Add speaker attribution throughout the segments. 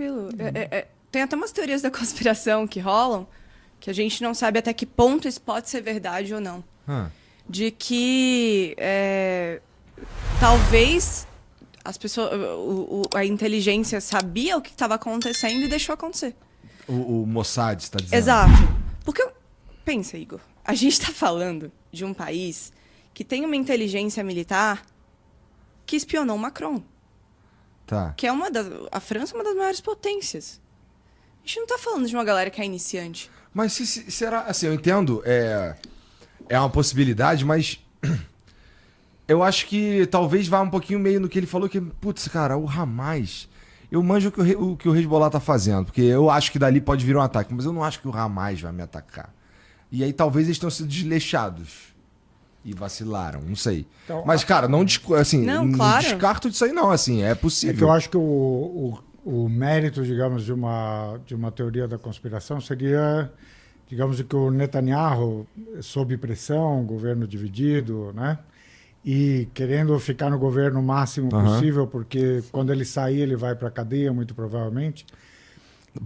Speaker 1: tranquilo. Tem até umas teorias da conspiração que rolam, que a gente não sabe até que ponto isso pode ser verdade ou não. De que talvez as pessoas, a inteligência sabia o que estava acontecendo e deixou acontecer.
Speaker 2: O Mossad está dizendo.
Speaker 1: Exato. Porque, pensa, Igor, a gente está falando de um país que tem uma inteligência militar que espionou Macron.
Speaker 2: Tá.
Speaker 1: Que é a França é uma das maiores potências. A gente não está falando de uma galera que é iniciante.
Speaker 2: Mas será... Assim, eu entendo, é uma possibilidade, mas... Eu acho que talvez vá um pouquinho meio no que ele falou, que, putz, cara, o Hamas... Eu manjo o que o Hezbollah tá fazendo, porque eu acho que dali pode vir um ataque, mas eu não acho que o Hamas vai me atacar. E aí talvez eles tenham sido desleixados. E vacilaram, não sei. Então, mas, cara, não
Speaker 1: claro.
Speaker 2: descarto disso aí, não. Assim, é possível.
Speaker 3: É que eu acho que o mérito, digamos, de uma teoria da conspiração seria, digamos, que o Netanyahu, sob pressão, governo dividido, né? E querendo ficar no governo o máximo possível, porque quando ele sair, ele vai para a cadeia, muito provavelmente.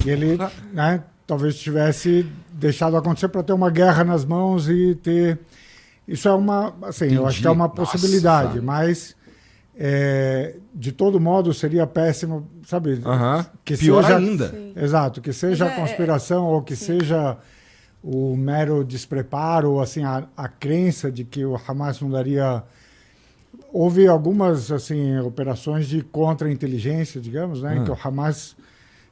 Speaker 3: E ele, né, talvez tivesse deixado acontecer para ter uma guerra nas mãos e ter... Isso é uma, assim, eu acho que é uma possibilidade, mas de todo modo seria péssimo, sabe?
Speaker 2: Que pior seja, ainda.
Speaker 1: Sim.
Speaker 3: Exato, que seja a conspiração ou que seja o mero despreparo, ou assim, a crença de que o Hamas não daria... Houve algumas assim, operações de contra-inteligência, digamos, né, que o Hamas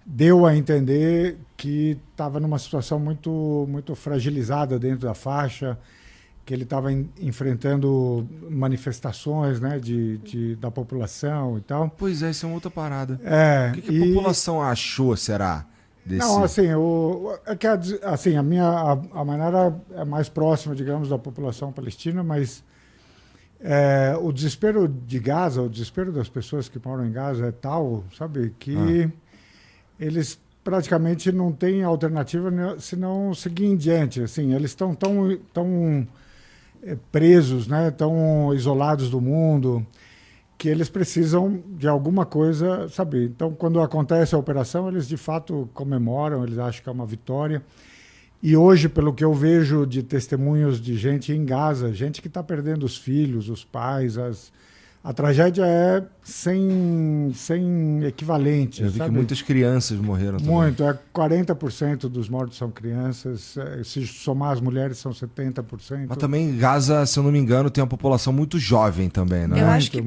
Speaker 3: deu a entender que estava numa situação muito, muito fragilizada dentro da faixa, que ele estava enfrentando manifestações, né, da população e tal.
Speaker 2: Pois é, isso é uma outra parada. O que a população achou, será? Desse...
Speaker 3: Não, assim, a Manara é mais próxima, digamos, da população palestina, mas o desespero de Gaza, o desespero das pessoas que moram em Gaza é tal, sabe, que eles praticamente não têm alternativa senão seguir em diante. Assim, eles estão tão presos, né, tão isolados do mundo, que eles precisam de alguma coisa, sabe? Então, quando acontece a operação, eles de fato comemoram, eles acham que é uma vitória. E hoje, pelo que eu vejo de testemunhos de gente em Gaza, gente que está perdendo os filhos, os pais, a tragédia é sem equivalente.
Speaker 2: Eu vi
Speaker 3: sabe?
Speaker 2: que muitas crianças morreram também.
Speaker 3: Muito, 40% dos mortos são crianças, se somar as mulheres são 70%.
Speaker 2: Mas também Gaza, se eu não me engano, tem uma população muito jovem também, né?
Speaker 1: Eu acho que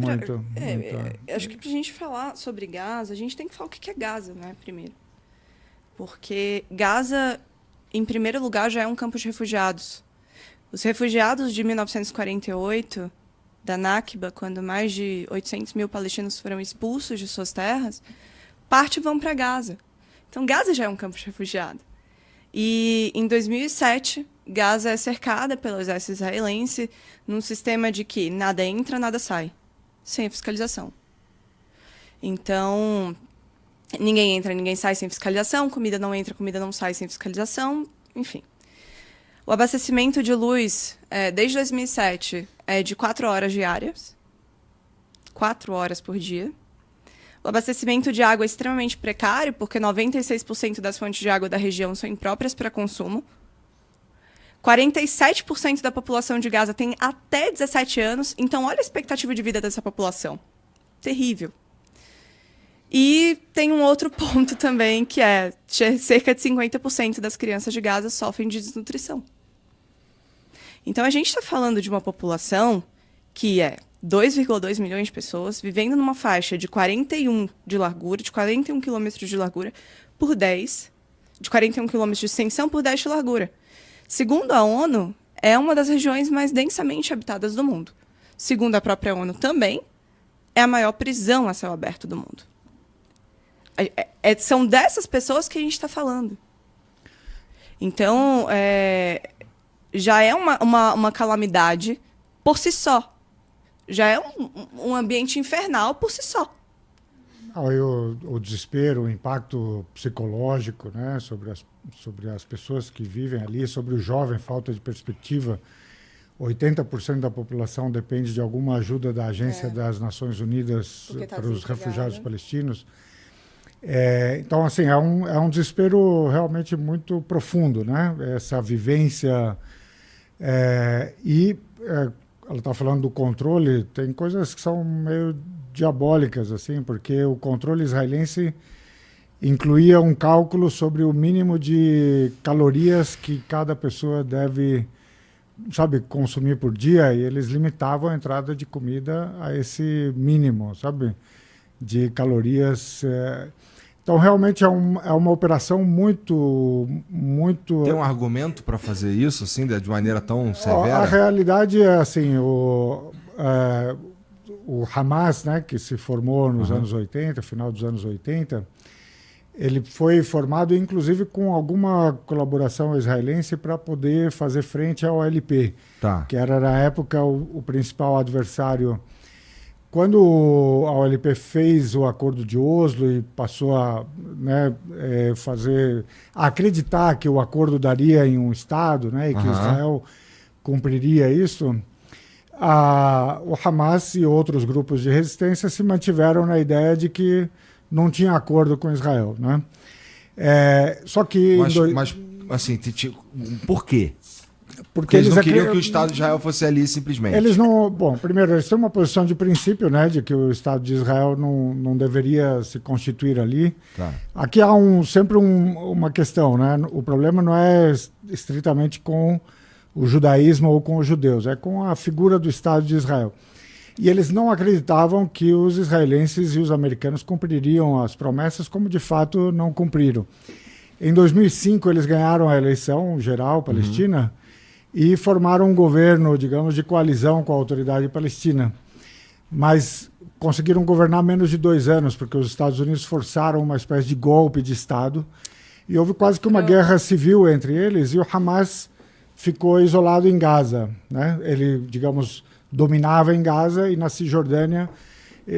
Speaker 3: acho
Speaker 1: que pra gente falar sobre Gaza, a gente tem que falar o que é Gaza, né, primeiro. Porque Gaza, em primeiro lugar, já é um campo de refugiados. Os refugiados de 1948... da Nakba, quando mais de 800 mil palestinos foram expulsos de suas terras, parte vão para Gaza. Então, Gaza já é um campo de refugiado. E, em 2007, Gaza é cercada pelo exército israelense num sistema de que nada entra, nada sai, sem fiscalização. Então, ninguém entra, ninguém sai sem fiscalização, comida não entra, comida não sai sem fiscalização, enfim. O abastecimento de luz, desde 2007, é de 4 horas diárias. 4 horas por dia. O abastecimento de água é extremamente precário, porque 96% das fontes de água da região são impróprias para consumo. 47% da população de Gaza tem até 17 anos, então olha a expectativa de vida dessa população. Terrível. E tem um outro ponto também, que é cerca de 50% das crianças de Gaza sofrem de desnutrição. Então, a gente está falando de uma população que é 2,2 milhões de pessoas vivendo numa faixa de 41 de largura, de 41 quilômetros de largura por 10, de 41 quilômetros de extensão por 10 de largura. Segundo a ONU, é uma das regiões mais densamente habitadas do mundo. Segundo a própria ONU também, é a maior prisão a céu aberto do mundo. São dessas pessoas que a gente está falando. Então, já é uma calamidade por si só. Já é um ambiente infernal por si só.
Speaker 3: O desespero, o impacto psicológico, né, sobre as pessoas que vivem ali, sobre o jovem, falta de perspectiva. 80% da população depende de alguma ajuda da Agência das Nações Unidas para os refugiados palestinos. Então, assim, é um desespero realmente muito profundo, né? Essa vivência. Ela está falando do controle, tem coisas que são meio diabólicas, assim, porque o controle israelense incluía um cálculo sobre o mínimo de calorias que cada pessoa deve, sabe, consumir por dia, e eles limitavam a entrada de comida a esse mínimo, sabe, de calorias. Então, realmente é uma operação muito...
Speaker 2: Tem um argumento para fazer isso, assim, de maneira tão
Speaker 3: A
Speaker 2: severa?
Speaker 3: realidade é assim, o Hamas, né, que se formou nos anos 80, final dos anos 80, ele foi formado, inclusive, com alguma colaboração israelense para poder fazer frente ao OLP, que era, na época, o principal adversário. Quando a OLP fez o acordo de Oslo e passou a, né, acreditar que o acordo daria em um Estado, né, e que Israel cumpriria isso, o Hamas e outros grupos de resistência se mantiveram na ideia de que não tinha acordo com Israel, né? Só que...
Speaker 2: Mas assim, por quê?
Speaker 3: Porque
Speaker 2: eles não queriam que o Estado de Israel fosse ali simplesmente.
Speaker 3: Eles não... Bom, primeiro, eles têm uma posição de princípio, né, de que o Estado de Israel não deveria se constituir ali. Aqui há sempre uma questão, né? O problema não é estritamente com o judaísmo ou com os judeus, é com a figura do Estado de Israel. E eles não acreditavam que os israelenses e os americanos cumpririam as promessas, como de fato não cumpriram. Em 2005, eles ganharam a eleição geral palestina e formaram um governo, digamos, de coalizão com a autoridade palestina. Mas conseguiram governar menos de 2 anos, porque os Estados Unidos forçaram uma espécie de golpe de Estado. E houve quase que uma guerra civil entre eles, e o Hamas ficou isolado em Gaza, né? Ele, digamos, dominava em Gaza, e na Cisjordânia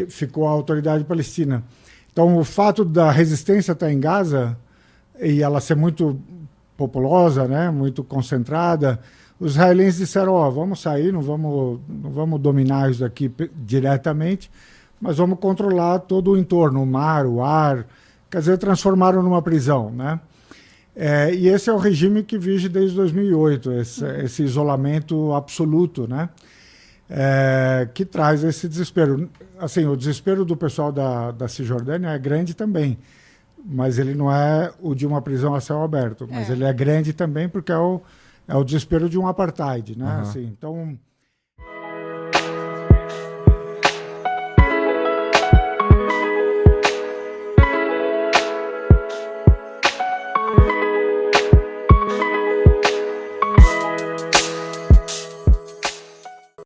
Speaker 3: ficou a autoridade palestina. Então, o fato da resistência estar em Gaza e ela ser muito populosa, né, muito concentrada, os israelenses disseram, vamos sair, não vamos dominar isso aqui diretamente, mas vamos controlar todo o entorno, o mar, o ar. Quer dizer, transformaram numa prisão, né? E esse é o regime que vige desde 2008, esse isolamento absoluto, né? Que traz esse desespero. Assim, o desespero do pessoal da Cisjordânia é grande também, mas ele não é o de uma prisão a céu aberto, mas ele é grande também porque é o desespero de um apartheid, né? Assim, então,